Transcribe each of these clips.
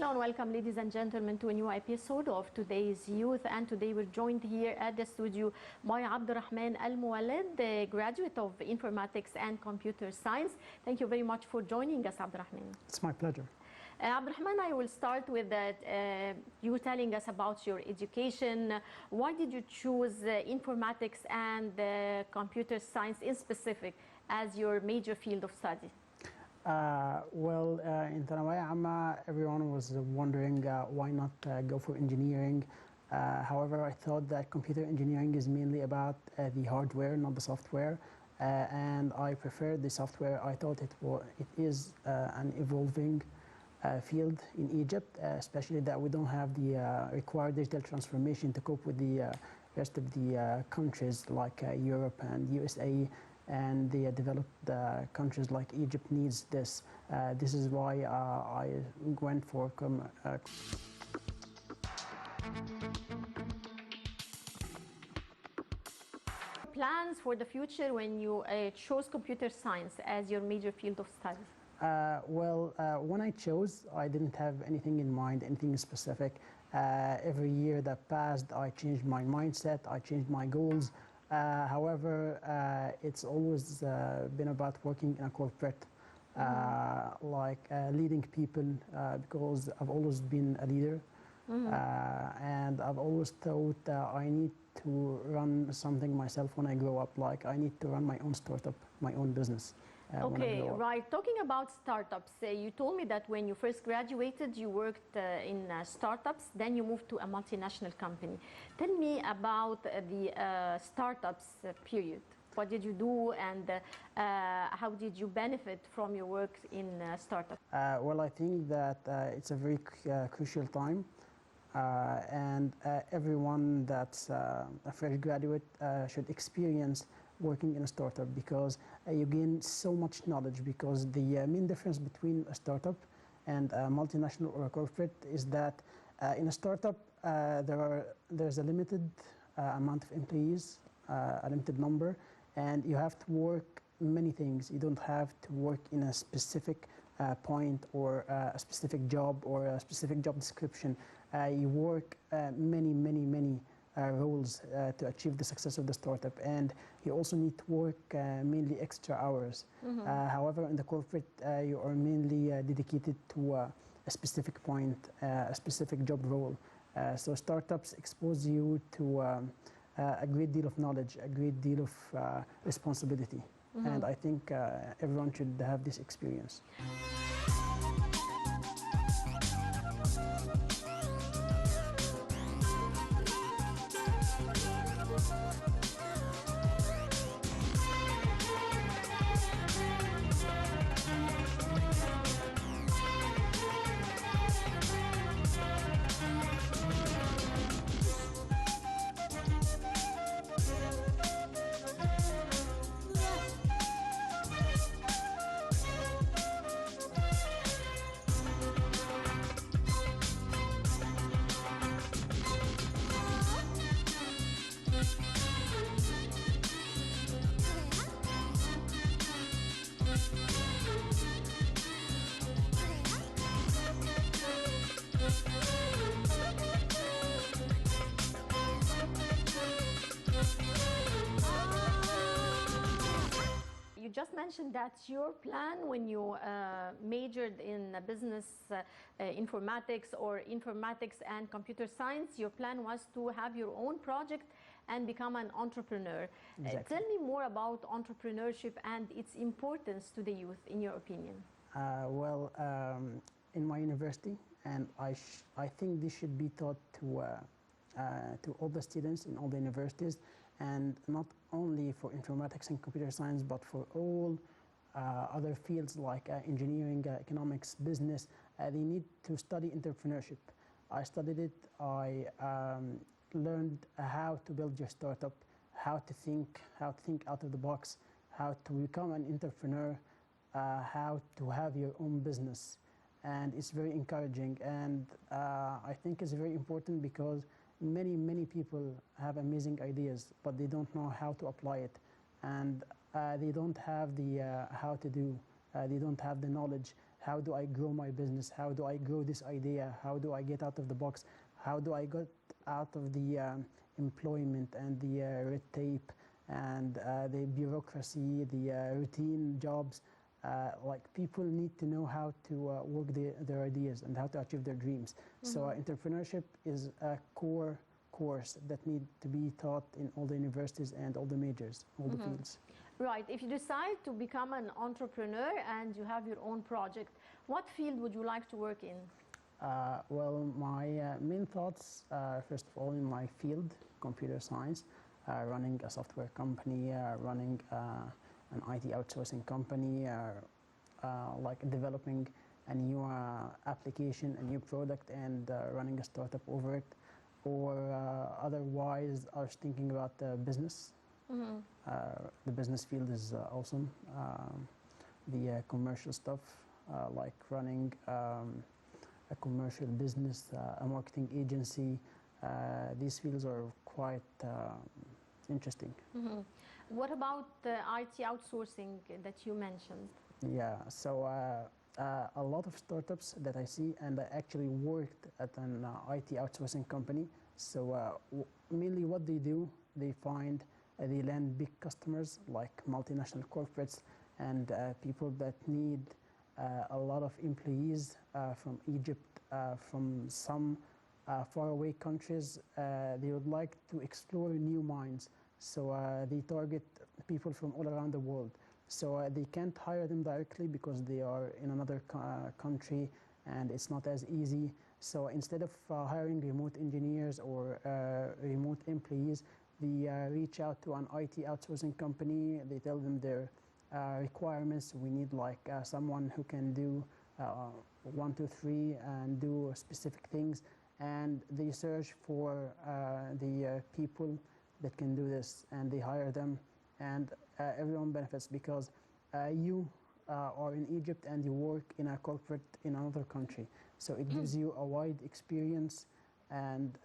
Hello and welcome, ladies and gentlemen, to a new episode of Today's Youth. And today we're joined here at the studio by Abdurrahman Al Muwallad, the graduate of Informatics and Computer Science. Thank you very much for joining us, Abdurrahman. It's my pleasure. Abdurrahman, I will start with that. You telling us about your education. Why did you choose informatics and computer science in specific as your major field of study? In ثانوية عامة, everyone was wondering why not go for engineering. However, I thought that computer engineering is mainly about the hardware, not the software. And I preferred the software. I thought it is an evolving field in Egypt, especially that we don't have the required digital transformation to cope with the rest of the countries like Europe and USA. And the developed countries like Egypt needs this. This is why I went for plans for the future when you chose computer science as your major field of study. When I chose, I didn't have anything in mind, anything specific. Every year that passed, I changed my mindset, I changed my goals. However, it's always been about working in a corporate, leading people, because I've always been a leader. And I've always thought I need to run something myself when I grow up. Like, I need to run my own startup, my own business. Okay, right. Talking about startups, you told me that when you first graduated, you worked in startups, then you moved to a multinational company. Tell me about the startups period. What did you do, and how did you benefit from your work in startups? I think that it's a very crucial time. And everyone that's a fresh graduate should experience working in a startup, because you gain so much knowledge. Because the main difference between a startup and a multinational or a corporate is that in a startup there's a limited amount of employees, a limited number, and you have to work many things. You don't have to work in a specific point or a specific job or a specific job description. You work many roles to achieve the success of the startup, and you also need to work mainly extra hours. However, in the corporate, you are mainly dedicated to a specific point, a specific job role. So startups expose you to a great deal of knowledge, a great deal of responsibility. And I think everyone should have this experience. You just mentioned that your plan when you majored in business informatics or informatics and computer science, your plan was to have your own project and become an entrepreneur. Exactly. Tell me more about entrepreneurship and its importance to the youth, in your opinion. In my university, and I think this should be taught to all the students in all the universities, and not only for informatics and computer science, but for all other fields like engineering, economics, business. They need to study entrepreneurship. I studied it. I learned how to build your startup, how to think out of the box, how to become an entrepreneur, how to have your own business. And it's very encouraging, and I think it's very important, because many people have amazing ideas, but they don't know how to apply it, and they don't have the how to do. They don't have the knowledge how do I grow my business? How do I grow this idea? How do I get out of the box? How do I get out of the employment and the red tape and the bureaucracy, the routine jobs? Like people need to know how to work their ideas and how to achieve their dreams. So entrepreneurship is a core course that need to be taught in all the universities and all the majors, all the fields. Right. If you decide to become an entrepreneur and you have your own project, what field would you like to work in? Well, my main thoughts, first of all, in my field, computer science, running a software company, running an IT outsourcing company, like developing a new application, a new product, and running a startup over it. Or otherwise, I was thinking about business. The business field is awesome. The commercial stuff, like running a commercial business, a marketing agency, these fields are quite interesting. What about the IT outsourcing that you mentioned? Yeah, so a lot of startups that I see, and I actually worked at an IT outsourcing company. So mainly what they do, they find they land big customers like multinational corporates and people that need a lot of employees from Egypt, from some faraway countries. They would like to explore new minds. So they target people from all around the world. So they can't hire them directly because they are in another country and it's not as easy. So instead of hiring remote engineers or remote employees, they reach out to an IT outsourcing company. They tell them their requirements. We need like someone who can do 1, 2, 3 and do specific things. And they search for the people that can do this, and they hire them, and everyone benefits because you are in Egypt and you work in a corporate in another country. So it gives you a wide experience, and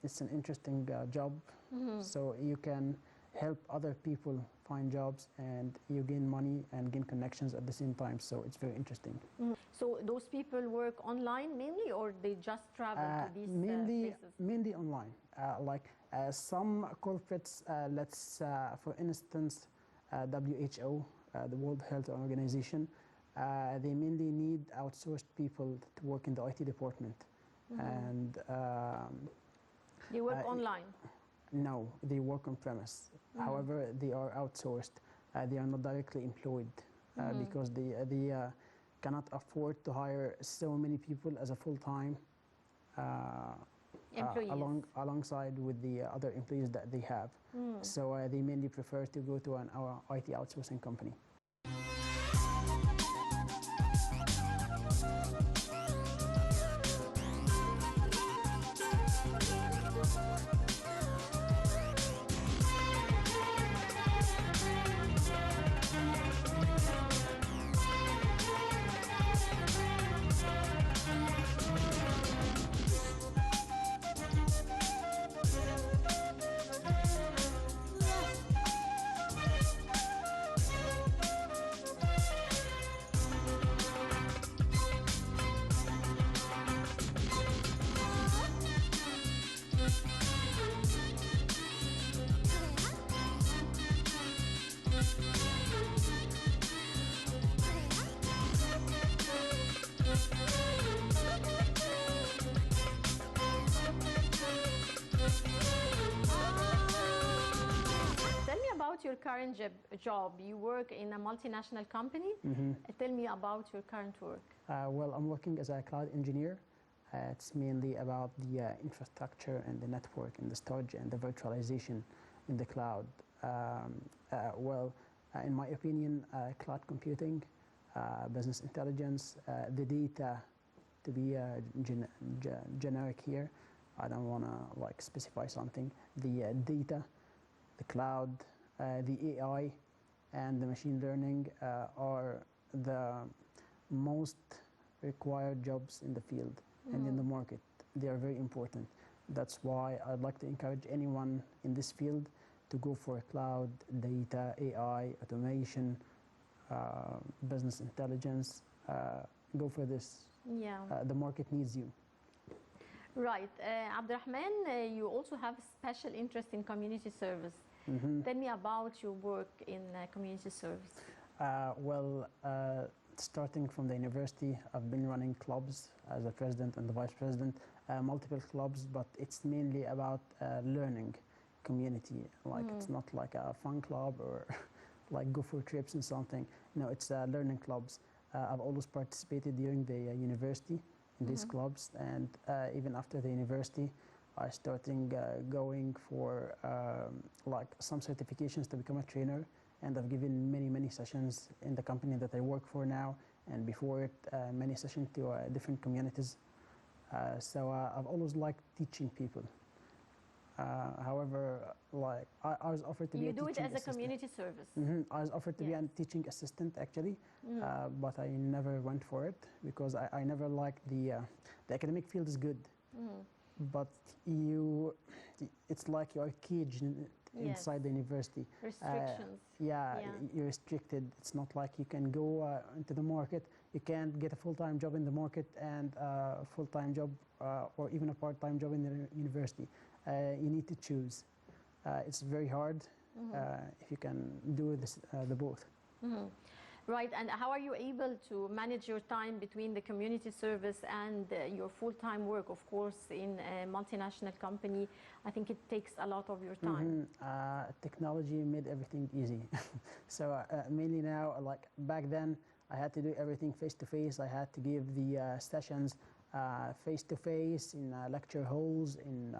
it's an interesting job. So you can help other people find jobs, and you gain money and gain connections at the same time. So it's very interesting. So those people work online mainly, or they just travel to these places? Mainly online. Like some corporates, for instance, WHO, the World Health Organization, they mainly need outsourced people to work in the IT department. And they work online? No, they work on premise. However, they are outsourced. They are not directly employed because they cannot afford to hire so many people as a full-time alongside with the other employees that they have. So they mainly prefer to go to an IT outsourcing company. Your current job, you work in a multinational company. Tell me about your current work. Well, I'm working as a cloud engineer. It's mainly about the infrastructure and the network and the storage and the virtualization in the cloud. In my opinion, cloud computing, business intelligence, the data, to be generic here, I don't want to like specify something. The data, the cloud, the AI and the machine learning are the most required jobs in the field and in the market. They are very important. That's why I'd like to encourage anyone in this field to go for cloud, data, AI, automation, business intelligence, go for this. Yeah. The market needs you. Right. Abdurrahman, you also have a special interest in community service. Tell me about your work in community service. Starting from the university, I've been running clubs as a president and the vice president, multiple clubs, but it's mainly about learning community. Like it's not like a fun club or like go for trips and something. No, it's learning clubs. I've always participated during the university in these clubs, and even after the university, I started going for like some certifications to become a trainer. And I've given many sessions in the company that I work for now, and before it, many sessions to different communities. So I've always liked teaching people. However, like I was offered to be a teaching assistant. You do it as a community service. I was offered to be a teaching assistant actually, but I never went for it because I never liked the academic field is good, but it's like you are caged inside the university. Restrictions. You're restricted. It's not like you can go into the market. You can't get a full-time job in the market and a full-time job or even a part-time job in the university. You need to choose. It's very hard if you can do this, the both. Right, and how are you able to manage your time between the community service and your full-time work? Of course, in a multinational company, I think it takes a lot of your time. Technology made everything easy. So mainly now, like back then, I had to do everything face-to-face. I had to give the sessions face-to-face in lecture halls, in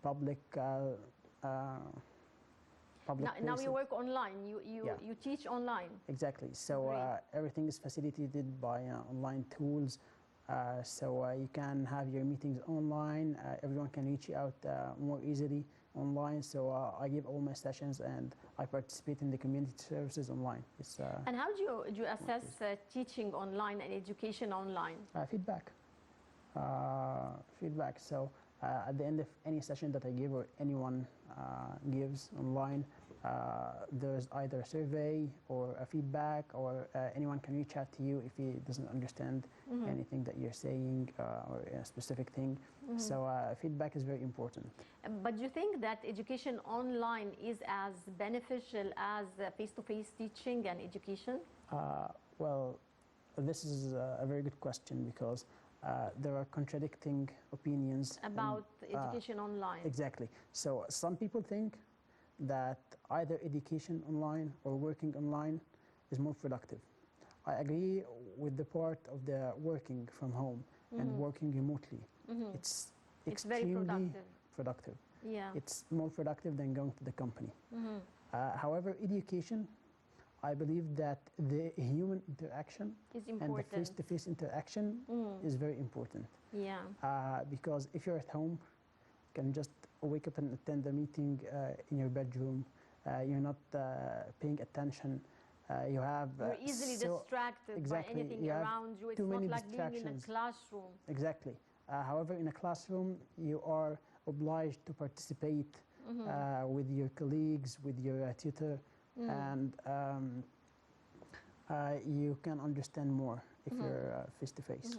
public now you work online. You teach online. Exactly. So everything is facilitated by online tools. So you can have your meetings online. Everyone can reach you out more easily online. So I give all my sessions and I participate in the community services online. And how do you assess teaching online and education online? Feedback. Feedback. So at the end of any session that I give or anyone gives online, there's either a survey or a feedback, or anyone can reach out to you if he doesn't understand anything that you're saying or a specific thing. So feedback is very important. But do you think that education online is as beneficial as face-to-face teaching and education? Well, this is a very good question because there are contradicting opinions about education online. Exactly. So some people think that either education online or working online is more productive. I agree with the part of the working from home and working remotely. It's extremely very productive. Yeah. It's more productive than going to the company. However, education, I believe that the human interaction and the face-to-face interaction is very important. Yeah. Because if you're at home, you can just wake up and attend a meeting in your bedroom. You're not paying attention. You're easily distracted by anything around you. It's not like being in a classroom. Exactly. However, in a classroom, you are obliged to participate with your colleagues, with your tutor, and you can understand more if you're face-to-face.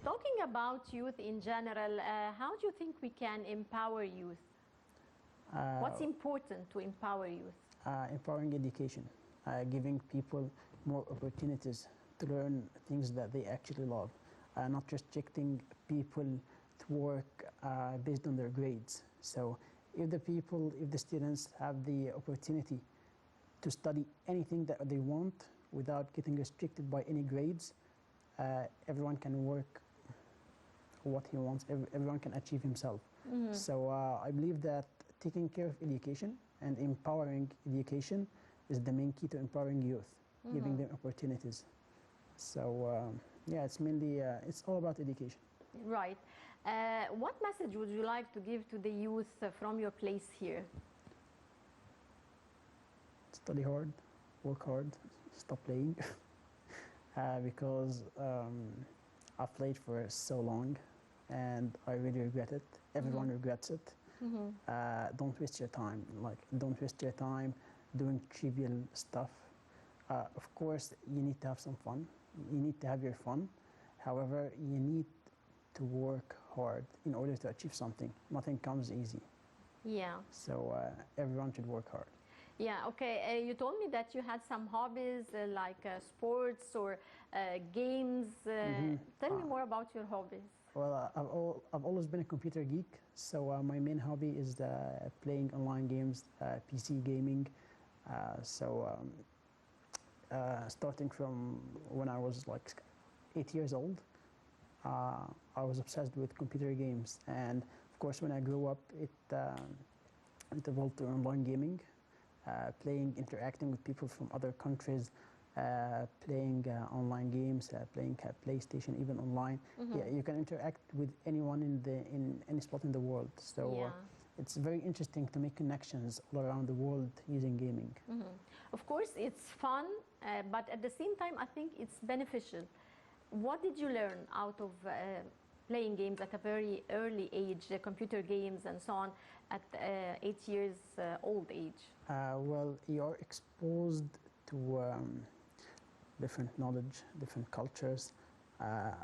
Talking about youth in general, how do you think we can empower youth? What's important to empower youth? Empowering education, giving people more opportunities to learn things that they actually love. not restricting people to work based on their grades. So if the students have the opportunity to study anything that they want without getting restricted by any grades, everyone can work what he wants, everyone can achieve himself. So I believe that taking care of education and empowering education is the main key to empowering youth, giving them opportunities. So yeah, it's all about education. Right. What message would you like to give to the youth from your place here? Study hard, work hard, stop playing. Because I've played for so long and I really regret it. Everyone regrets it. Don't waste your time. Don't waste your time doing trivial stuff. Of course, you need to have some fun. You need to have your fun. However, you need to work hard in order to achieve something. Nothing comes easy. Yeah. So everyone should work hard. Yeah, okay. You told me that you had some hobbies like sports or games. Tell me more about your hobbies. Well, I've always been a computer geek, so my main hobby is playing online games, PC gaming. Starting from when I was like 8 years old, I was obsessed with computer games. And of course, when I grew up, it evolved to online gaming, interacting with people from other countries, playing online games, playing PlayStation, even online. Yeah, you can interact with anyone in any spot in the world. So it's very interesting to make connections all around the world using gaming. Of course, it's fun, but at the same time, I think it's beneficial. What did you learn out of playing games at a very early age, computer games and so on, at 8 years old age? Well, you're exposed to different knowledge, different cultures.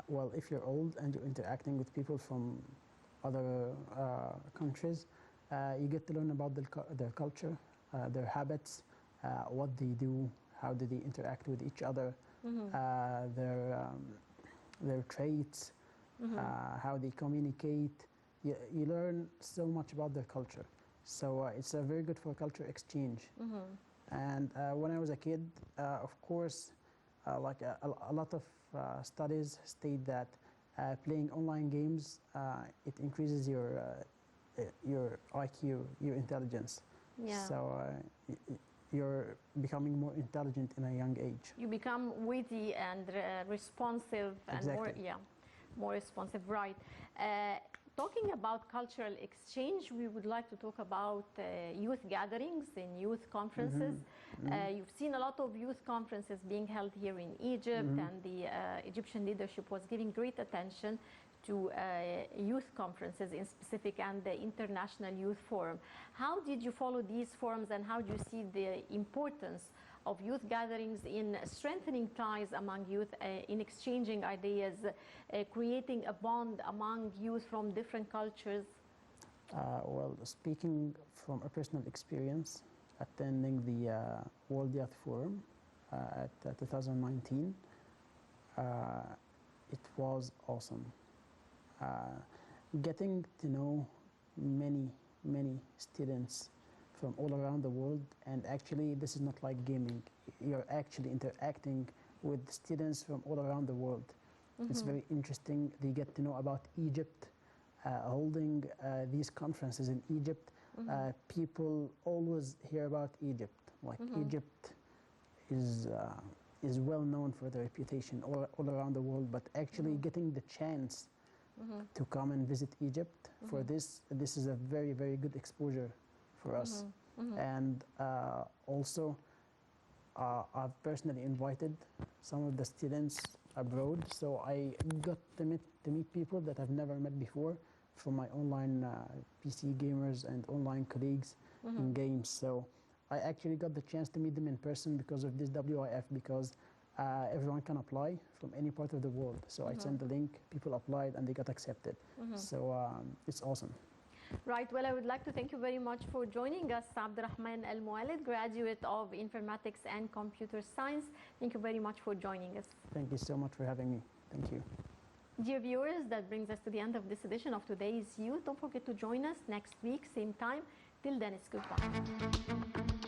Well, if you're old and you're interacting with people from other countries, you get to learn about their culture, their habits, what they do, how do they interact with each other, their traits, how they communicate. You learn so much about their culture. So it's very good for culture exchange. And when I was a kid, of course, like a lot of studies state that playing online games, it increases your IQ, your intelligence. Yeah. So you're becoming more intelligent in a young age. You become witty and responsive and Exactly. more responsive, right? Talking about cultural exchange, we would like to talk about youth gatherings and youth conferences. You've seen a lot of youth conferences being held here in Egypt, and the Egyptian leadership was giving great attention to youth conferences in specific and the International Youth Forum. How did you follow these forums, and how do you see the importance of youth gatherings in strengthening ties among youth, in exchanging ideas, creating a bond among youth from different cultures? Well, speaking from a personal experience, attending the World Youth Forum at 2019, it was awesome. Getting to know many students from all around the world, and actually this is not like gaming. You're actually interacting with students from all around the world. It's very interesting. They get to know about Egypt, holding these conferences in Egypt. People always hear about Egypt. Like Egypt is well known for their reputation all around the world, but actually getting the chance to come and visit Egypt for this is a very good exposure for us. And also I've personally invited some of the students abroad, so I got to meet people that I've never met before from my online PC gamers and online colleagues in games. So I actually got the chance to meet them in person because of this WIF, because everyone can apply from any part of the world. So I sent the link, people applied, and they got accepted. So it's awesome. Right. Well, I would like to thank you very much for joining us, Abdurrahman Al Mualid, graduate of Informatics and Computer Science. Thank you very much for joining us. Thank you so much for having me. Thank you. Dear viewers, that brings us to the end of this edition of Today's Youth. Don't forget to join us next week, same time. Till then, it's goodbye.